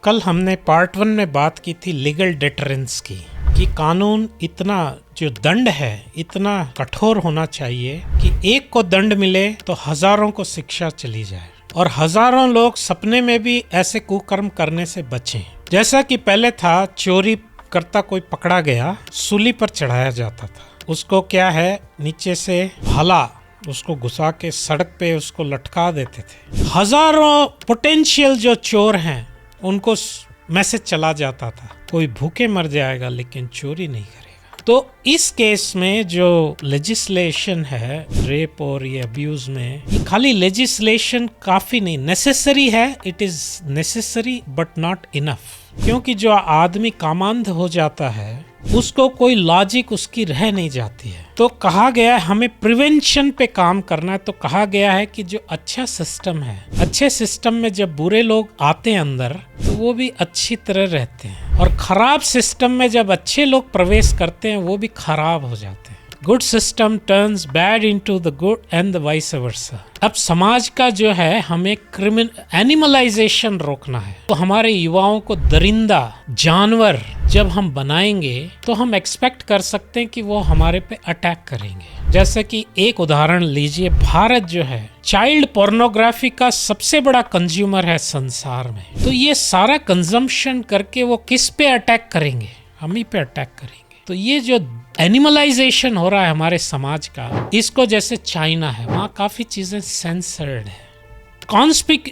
कल हमने पार्ट 1 में बात की थी लीगल डिटरेंस की, कि कानून इतना जो दंड है इतना कठोर होना चाहिए कि एक को दंड मिले तो हजारों को शिक्षा चली जाए और हजारों लोग सपने में भी ऐसे कुकर्म करने से बचें। जैसा कि पहले था, चोरी करता कोई पकड़ा गया सूली पर चढ़ाया जाता था, उसको क्या है नीचे से भाला उसको घुसा के सड़क पे उसको लटका देते थे। हजारों पोटेंशियल जो चोर हैं उनको मैसेज चला जाता था, कोई भूखे मर जाएगा लेकिन चोरी नहीं करेगा। तो इस केस में जो लेजिस्लेशन है रेप और ये अब्यूज में, ये खाली लेजिस्लेशन काफी नहीं, नेसेसरी है, it is necessary but not enough. क्योंकि जो आदमी कामांध हो जाता है उसको कोई लॉजिक उसकी रह नहीं जाती है। तो कहा गया है हमें प्रिवेंशन पे काम करना है। तो कहा गया है कि जो अच्छा सिस्टम है, अच्छे सिस्टम में जब बुरे लोग आते हैं अंदर तो वो भी अच्छी तरह रहते हैं, और खराब सिस्टम में जब अच्छे लोग प्रवेश करते हैं वो भी खराब हो जाते हैं। Good system turns bad into the good and the vice versa. अब समाज का जो है हमें एनिमलाइजेशन रोकना है। तो हमारे युवाओं को दरिंदा जानवर जब हम बनाएंगे तो हम एक्सपेक्ट कर सकते हैं कि वो हमारे पे अटैक करेंगे। जैसे कि एक उदाहरण लीजिए, भारत जो है चाइल्ड पोर्नोग्राफी का सबसे बड़ा कंज्यूमर है संसार में। तो ये सारा कंजम्पशन करके वो किस पे अटैक करेंगे? हम ही पे अटैक करेंगे। तो ये जो एनिमलाइजेशन हो रहा है हमारे समाज का, इसको जैसे चाइना है वहाँ काफी चीजें सेंसर्ड है।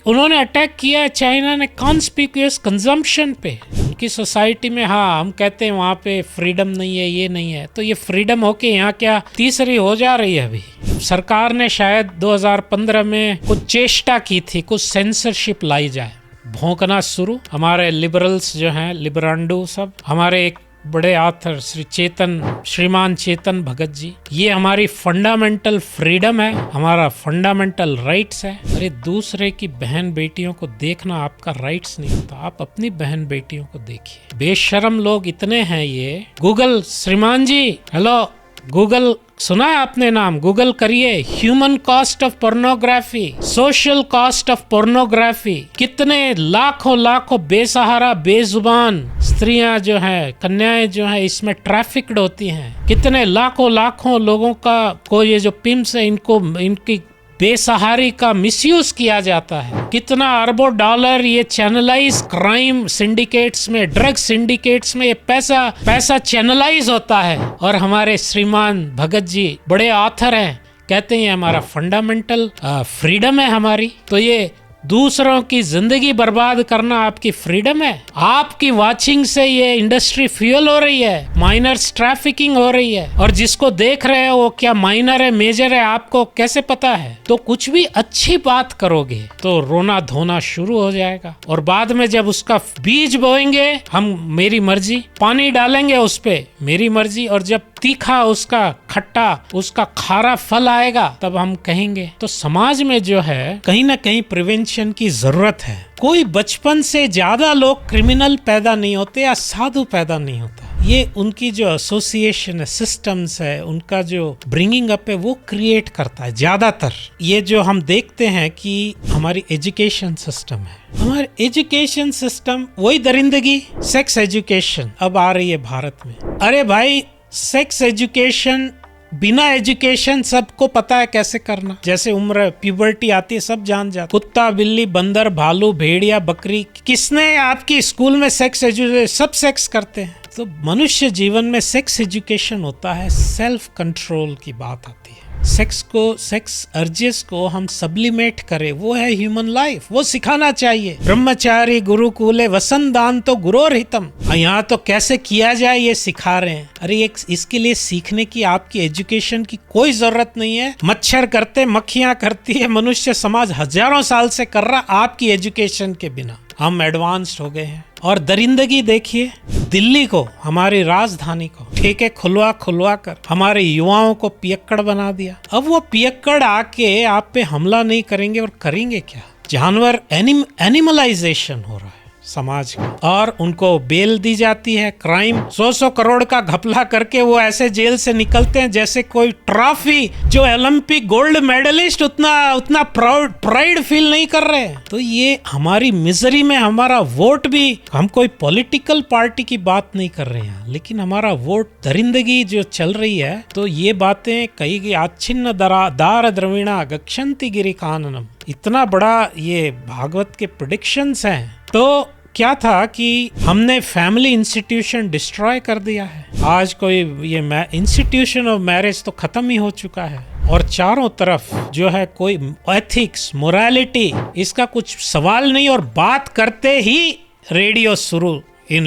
उन्होंने अटैक किया है चाइना ने कॉन्स्पिक्यूअस कंजम्पशन पे। उनकी सोसाइटी में हाँ हम कहते हैं वहाँ पे फ्रीडम नहीं है, ये नहीं है, तो ये फ्रीडम होके यहाँ क्या तीसरी हो जा रही है। अभी सरकार ने शायद 2015 में कुछ चेष्टा की थी, कुछ सेंसरशिप लाई जाए। भौंकना शुरू हमारे लिबरल्स जो हैं, लिबरांडो सब, हमारे एक बड़े ऑथर श्रीमान चेतन भगत जी, ये हमारी फंडामेंटल फ्रीडम है, हमारा फंडामेंटल राइट्स है। अरे दूसरे की बहन बेटियों को देखना आपका राइट्स नहीं होता, आप अपनी बहन बेटियों को देखिए। बेशरम लोग इतने हैं ये। गूगल, श्रीमान जी हेलो, गूगल सुना है आपने नाम? गूगल करिए, human cost of pornography, social cost of pornography. कितने लाखों बेसहारा बेजुबान स्त्रियां जो है, कन्याएं जो है इसमें ट्रैफिक्ड होती हैं। कितने लाखों लोगों को ये जो पिम्स है इनकी बेसहारी का मिसयूज किया जाता है। कितना अरबों डॉलर ये चैनलाइज क्राइम सिंडिकेट्स में, ड्रग सिंडिकेट्स में ये पैसा चैनलाइज होता है। और हमारे श्रीमान भगत जी बड़े ऑथर हैं, कहते हैं हमारा फंडामेंटल फ्रीडम है हमारी। तो ये दूसरों की जिंदगी बर्बाद करना आपकी फ्रीडम है? आपकी वाचिंग से ये इंडस्ट्री फ्यूल हो रही है, माइनर्स ट्रैफिकिंग हो रही है, और जिसको देख रहे हो वो क्या माइनर है मेजर है आपको कैसे पता है? तो कुछ भी अच्छी बात करोगे तो रोना धोना शुरू हो जाएगा, और बाद में जब उसका बीज बोएंगे हम मेरी मर्जी, पानी डालेंगे उस पे मेरी मर्जी, और जब तीखा उसका खट्टा उसका खारा फल आएगा तब हम कहेंगे। तो समाज में जो है कहीं ना कहीं प्रिवेंशन की जरूरत है। कोई बचपन से ज्यादा लोग क्रिमिनल पैदा नहीं होते या साधु पैदा नहीं होता। ये उनकी जो एसोसिएशन है, सिस्टम्स है, उनका जो ब्रिंगिंग अप है वो क्रिएट करता है। ज्यादातर ये जो हम देखते हैं कि हमारी एजुकेशन सिस्टम है, हमारे एजुकेशन सिस्टम वही दरिंदगी, सेक्स एजुकेशन अब आ रही है भारत में। अरे भाई सेक्स एजुकेशन, बिना एजुकेशन सबको पता है कैसे करना। जैसे उम्र प्यूबर्टी आती है सब जान जाते, कुत्ता बिल्ली बंदर भालू भेड़िया बकरी, किसने आपकी स्कूल में सेक्स एजुकेशन, सब सेक्स करते हैं। तो मनुष्य जीवन में सेक्स एजुकेशन होता है, सेल्फ कंट्रोल की बात आती है। सेक्स अर्जेस को हम सब्लिमेट करें, वो है ह्यूमन लाइफ, वो सिखाना चाहिए। ब्रह्मचारी गुरुकुले वसंदान तो गुरोर हितम, यहाँ तो कैसे किया जाए ये सिखा रहे हैं। अरे इसके लिए सीखने की आपकी एजुकेशन की कोई जरूरत नहीं है। मच्छर करते, मक्खियां करती है, मनुष्य समाज हजारों साल से कर रहा, आपकी एजुकेशन के बिना। हम एडवांस्ड हो गए हैं। और दरिंदगी देखिए, दिल्ली को, हमारी राजधानी को ठेके खुलवा कर हमारे युवाओं को पियक्कड़ बना दिया। अब वो पियक्कड़ आके आप पे हमला नहीं करेंगे और करेंगे क्या? जानवर एनिमलाइजेशन हो रहा है। समाज का, और उनको बेल दी जाती है। क्राइम 100 करोड़ का घपला करके वो ऐसे जेल से निकलते हैं जैसे कोई ट्रॉफी, जो ओलंपिक गोल्ड मेडलिस्ट उतना प्राइड फील नहीं कर रहे। तो ये हमारी मिजरी में हमारा वोट भी, हम कोई पॉलिटिकल पार्टी की बात नहीं कर रहे हैं, लेकिन हमारा वोट दरिंदगी जो चल रही है, तो ये बातें कही गई, आच्छिन्न दार द्रविणा गच्छन्ति गिरि काननम, इतना बड़ा ये भागवत के प्रेडिक्शंस हैं। तो क्या था कि हमने फैमिली इंस्टीट्यूशन डिस्ट्रॉय कर दिया है। आज कोई ये इंस्टीट्यूशन ऑफ मैरिज तो खत्म ही हो चुका है, और चारों तरफ जो है कोई एथिक्स, मोरालिटी, इसका कुछ सवाल नहीं, और बात करते ही रेडियो शुरू इन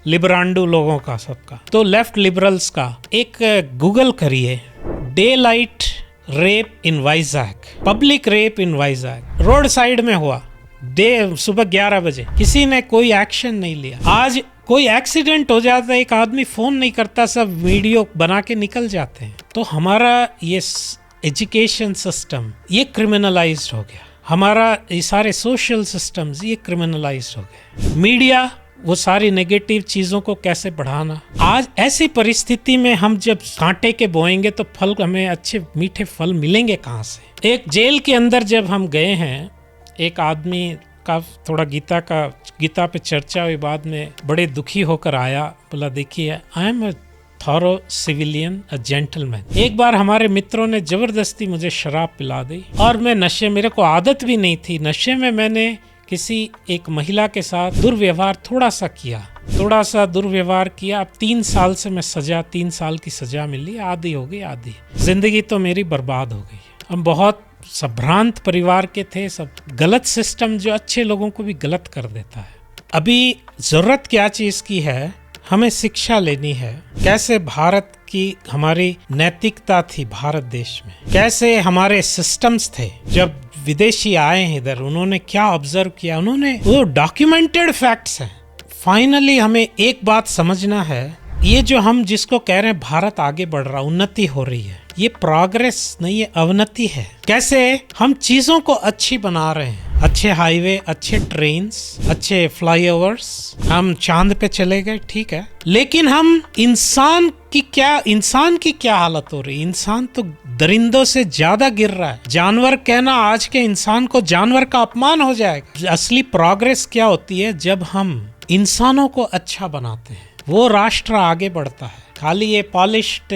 लिबरांडू लोगों का, सबका। तो लेफ्ट लिबरल्स का एक गूगल करिए, डे लाइट रेप इन वाइजैक, पब्लिक रेप इन वाइजैक, रोड साइड में हुआ, सुबह 11 बजे, किसी ने कोई एक्शन नहीं लिया। आज कोई एक्सीडेंट हो जाता है, एक आदमी फोन नहीं करता, सब वीडियो बना के निकल जाते हैं। तो हमारा ये एजुकेशन सिस्टम ये क्रिमिनलाइज्ड हो गया, हमारा ये सारे सोशल सिस्टम्स ये क्रिमिनलाइज्ड हो गए। मीडिया वो सारी नेगेटिव चीजों को कैसे बढ़ाना। आज ऐसी परिस्थिति में हम जब कांटे के बोएंगे तो फल, हमें अच्छे मीठे फल मिलेंगे कहाँ से। एक जेल के अंदर जब हम गए हैं, एक आदमी का थोड़ा गीता पे चर्चा हुई, बाद में बड़े दुखी होकर आया, बोला देखिए I am a thorough civilian, a gentleman. एक बार हमारे मित्रों ने जबरदस्ती मुझे शराब पिला दी, और मैं नशे, मेरे को आदत भी नहीं थी, नशे में मैंने किसी एक महिला के साथ दुर्व्यवहार थोड़ा सा दुर्व्यवहार किया। अब 3 साल से मैं 3 साल की सजा मिली, आधी हो गई, आधी जिंदगी तो मेरी बर्बाद हो गई। हम बहुत संभ्रांत परिवार के थे, सब गलत सिस्टम जो अच्छे लोगों को भी गलत कर देता है। अभी जरूरत क्या चीज की है, हमें शिक्षा लेनी है। कैसे भारत की हमारी नैतिकता थी भारत देश में, कैसे हमारे सिस्टम्स थे। जब विदेशी आए हैं इधर, उन्होंने क्या ऑब्जर्व किया, उन्होंने वो डॉक्यूमेंटेड फैक्ट्स हैं। फाइनली हमें एक बात समझना है, ये जो हम जिसको कह रहे हैं भारत आगे बढ़ रहा, उन्नति हो रही है, ये प्रोग्रेस नहीं है, अवनति है। कैसे हम चीजों को अच्छी बना रहे हैं, अच्छे हाईवे, अच्छे ट्रेन्स, अच्छे फ्लाईओवर्स, हम चांद पे चले गए, ठीक है, लेकिन हम इंसान की क्या हालत हो रही है। इंसान तो दरिंदों से ज्यादा गिर रहा है। जानवर कहना आज के इंसान को जानवर का अपमान हो जाएगा। असली प्रोग्रेस क्या होती है, जब हम इंसानों को अच्छा बनाते हैं, वो राष्ट्र आगे बढ़ता है। खाली ये पॉलिश्ड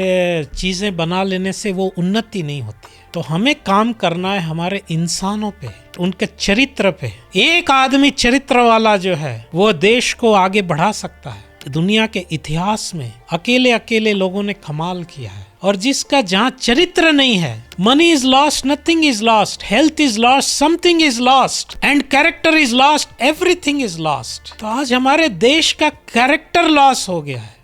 चीजें बना लेने से वो उन्नति नहीं होती है। तो हमें काम करना है हमारे इंसानों पे, उनके चरित्र पे। एक आदमी चरित्र वाला जो है वो देश को आगे बढ़ा सकता है। दुनिया के इतिहास में अकेले लोगों ने कमाल किया है, और जिसका जहाँ चरित्र नहीं है, money is lost, nothing is lost, health is lost, something is lost, and character is lost, everything is lost. तो आज हमारे देश का कैरेक्टर लॉस हो गया है।